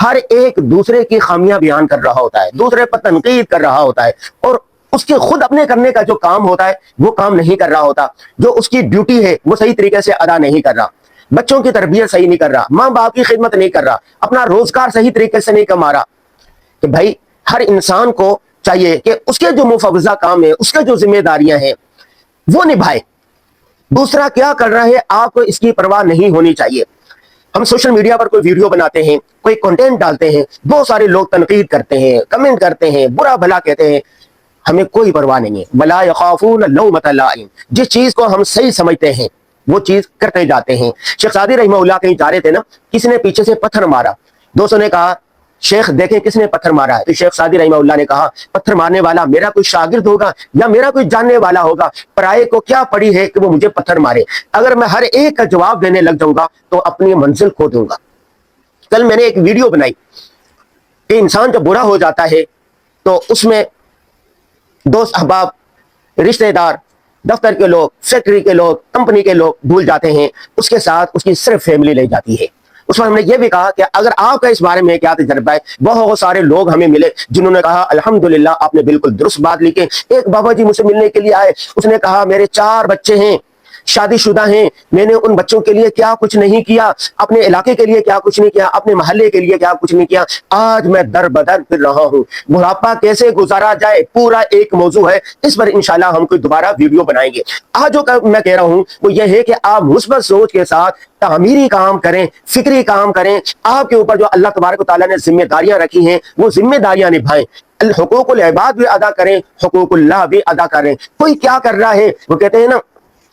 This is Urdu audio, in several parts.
ہر ایک دوسرے کی خامیاں بیان کر رہا ہوتا ہے، دوسرے پر تنقید کر رہا ہوتا ہے، اور اس کے خود اپنے کرنے کا جو کام ہوتا ہے وہ کام نہیں کر رہا ہوتا، جو اس کی ڈیوٹی ہے وہ صحیح طریقے سے ادا نہیں کر رہا، بچوں کی تربیت صحیح نہیں کر رہا، ماں باپ کی خدمت نہیں کر رہا، اپنا روزگار صحیح طریقے سے نہیں کما رہا، کہ بھائی ہر انسان کو چاہیے کہ اس کے جو مفوضہ کام ہے، اس کے جو ذمہ داریاں ہیں وہ نبھائے۔ دوسرا کیا کر رہا ہے آپ کو اس کی پرواہ نہیں ہونی چاہیے۔ ہم سوشل میڈیا پر کوئی ویڈیو بناتے ہیں، کوئی کنٹینٹ ڈالتے ہیں، بہت سارے لوگ تنقید کرتے ہیں، کمنٹ کرتے ہیں، برا بھلا کہتے ہیں، ہمیں کوئی پرواہ نہیں ہے۔ وَلَا يَخَافُونَ لَوْمَةَ لَائِمٍ، جس چیز کو ہم صحیح سمجھتے ہیں وہ چیز کرتے جاتے ہیں۔ شیخ سعدی رحمہ اللہ کہیں جا رہے تھے نا، کسی نے پیچھے سے پتھر مارا، دوستوں نے کہا شیخ دیکھیں کس نے پتھر مارا ہے، تو شیخ سعدی رحمہ اللہ نے کہا پتھر مارنے والا میرا کوئی شاگرد ہوگا یا میرا کوئی جاننے والا ہوگا، پرائے کو کیا پڑی ہے کہ وہ مجھے پتھر مارے، اگر میں ہر ایک کا جواب دینے لگ جاؤں گا تو اپنی منزل کھو دوں گا۔ کل میں نے ایک ویڈیو بنائی کہ انسان جب برا ہو جاتا ہے تو اس میں دوست احباب، رشتہ دار، دفتر کے لوگ، فیکٹری کے لوگ، کمپنی کے لوگ بھول جاتے ہیں، اس کے ساتھ اس کی صرف فیملی لے جاتی ہے۔ اس پر ہم نے یہ بھی کہا کہ اگر آپ کا اس بارے میں کیا تجربہ ہے، بہت سارے لوگ ہمیں ملے جنہوں نے کہا الحمدللہ آپ نے بالکل درست بات لکھی۔ ایک بابا جی مجھ سے ملنے کے لیے آئے، اس نے کہا میرے 4 بچے ہیں، شادی شدہ ہیں، میں نے ان بچوں کے لیے کیا کچھ نہیں کیا، اپنے علاقے کے لیے کیا کچھ نہیں کیا، اپنے محلے کے لیے کیا کچھ نہیں کیا، آج میں در بدر پھر رہا ہوں، بڑھاپا کیسے گزارا جائے پورا ایک موضوع ہے، اس پر انشاءاللہ ہم کوئی دوبارہ ویڈیو بنائیں گے۔ آج جو میں کہہ رہا ہوں وہ یہ ہے کہ آپ مثبت سوچ کے ساتھ تعمیری کام کریں، فکری کام کریں، آپ کے اوپر جو اللہ تبارک و تعالیٰ نے ذمہ داریاں رکھی ہیں وہ ذمہ داریاں نبھائیں، حقوق العباد بھی ادا کریں، حقوق اللہ بھی ادا کریں۔ کوئی کیا کر رہا ہے، وہ کہتے ہیں نا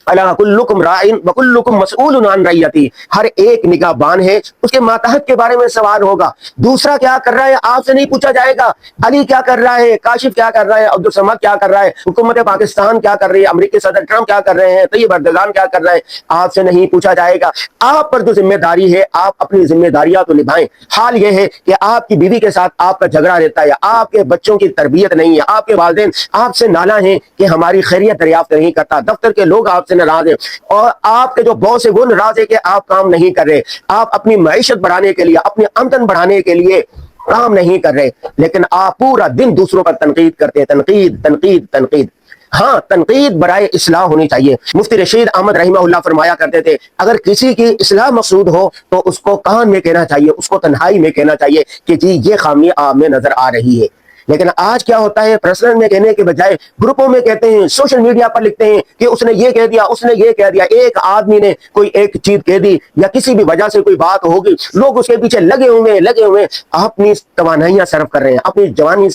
الا کلکم راعٍ وکلکم مسئول عن رعیتہ، ہر ایک نگہبان ہے، اس کے ماتحت کے بارے میں سوال ہوگا۔ دوسرا کیا کر رہا ہے آپ سے نہیں پوچھا جائے گا، علی کیا کر رہا ہے، کاشف کیا کر رہا ہے، عبدالصمد کیا کر رہا ہے، حکومت پاکستان کیا کر رہی ہے، امریکی صدر ٹرمپ کیا کر رہے ہیں، طیب اردگان کیا کر رہے ہیں، آپ سے نہیں پوچھا جائے گا۔ آپ پر جو ذمہ داری ہے آپ اپنی ذمہ داریاں تو نبھائیں۔ حال یہ ہے کہ آپ کی بیوی کے ساتھ آپ کا جھگڑا رہتا ہے، آپ کے بچوں کی تربیت نہیں ہے، آپ کے والدین آپ سے نالاں ہیں کہ ہماری خیریت دریافت نہیں کرتا، دفتر کے لوگ آپ سے ناراض ہیں، اور آپ کے جو باس ہے وہ ناراض ہے کہ آپ کام نہیں کر رہے، آپ اپنی معیشت بڑھانے کے لیے، اپنی آمدن بڑھانے کے لیے کام نہیں کر رہے، لیکن آپ پورا دن دوسروں پر تنقید کرتے ہیں، تنقید تنقید تنقید۔ ہاں تنقید برائے اصلاح ہونی چاہیے۔ مفتی رشید احمد رحمہ اللہ فرمایا کرتے تھے اگر کسی کی اصلاح مقصود ہو تو اس کو کان میں کہنا چاہیے، اس کو تنہائی میں کہنا چاہیے کہ جی یہ خامی آپ میں نظر آ رہی ہے۔ لیکن آج کیا ہوتا ہے، پرسنل میں کہنے کے بجائے گروپوں میں کہتے ہیں، سوشل میڈیا پر لکھتے ہیں کہ اس نے یہ کہہ دیا، اس نے یہ کہہ دیا، ایک آدمی نے کوئی ایک چیز کہہ دی یا کسی بھی وجہ سے کوئی بات ہوگی، لوگ اس کے پیچھے لگے ہوئے اپنی توانائیاں صرف کر رہے ہیں، اپنی جوانی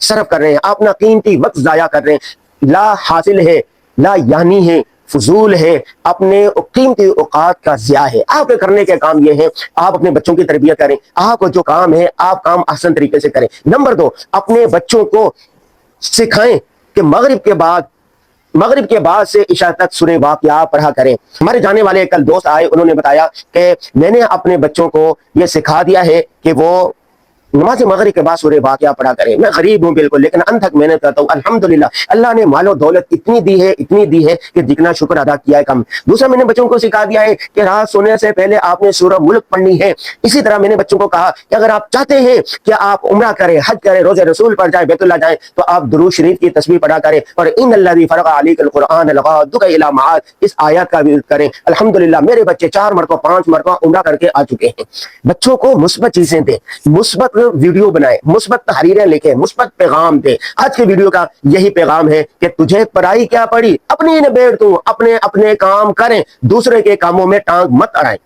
صرف کر رہے ہیں، اپنا قیمتی وقت ضائع کر رہے ہیں، لا حاصل ہے، لا یعنی ہے، فضول ہے، اپنے قیمتی اوقات کا ضیاع ہے۔ آپ کے کرنے کے کام یہ ہے آپ اپنے بچوں کی تربیت کریں، آپ کو جو کام ہے آپ کام احسن طریقے سے کریں۔ نمبر 2، اپنے بچوں کو سکھائیں کہ مغرب کے بعد سے عشاء تک سورہ واقعہ پڑھا کریں۔ ہمارے جانے والے کل دوست آئے، انہوں نے بتایا کہ میں نے اپنے بچوں کو یہ سکھا دیا ہے کہ وہ نماز مغرب کے بعد سورہ واقعہ پڑھا کرے۔ میں غریب ہوں بالکل، لیکن ان تک محنت کرتا ہوں، الحمدللہ اللہ نے مال و دولت اتنی دی ہے کہ جتنا شکر ادا کیا ہے کم۔ دوسرا میں نے بچوں کو سکھا دیا ہے کہ رات سونے سے پہلے آپ نے سورہ ملک پڑھنی ہے۔ اسی طرح میں نے بچوں کو کہا کہ اگر آپ چاہتے ہیں کہ آپ عمرہ کریں، حج کریں، روزے رسول پر جائیں، بیت اللہ جائیں، تو آپ درود شریف کی تسبیح پڑھا کریں، اور ان الذی فرض علیک القرآن لغادک الی معاد، اس آیات کا بھی کریں۔ الحمدللہ میرے بچے 4 مرتبہ 5 مرتبہ عمرہ کر کے آ چکے ہیں۔ بچوں کو مثبت چیزیں دیں، مثبت ویڈیو بنائیں، مثبت تحریریں لکھیں، مثبت پیغام دیں۔ آج کے ویڈیو کا یہی پیغام ہے کہ تجھے پرائی کیا پڑی، اپنی نبیڑ تو اپنے کام کریں، دوسرے کے کاموں میں ٹانگ مت اڑائیں۔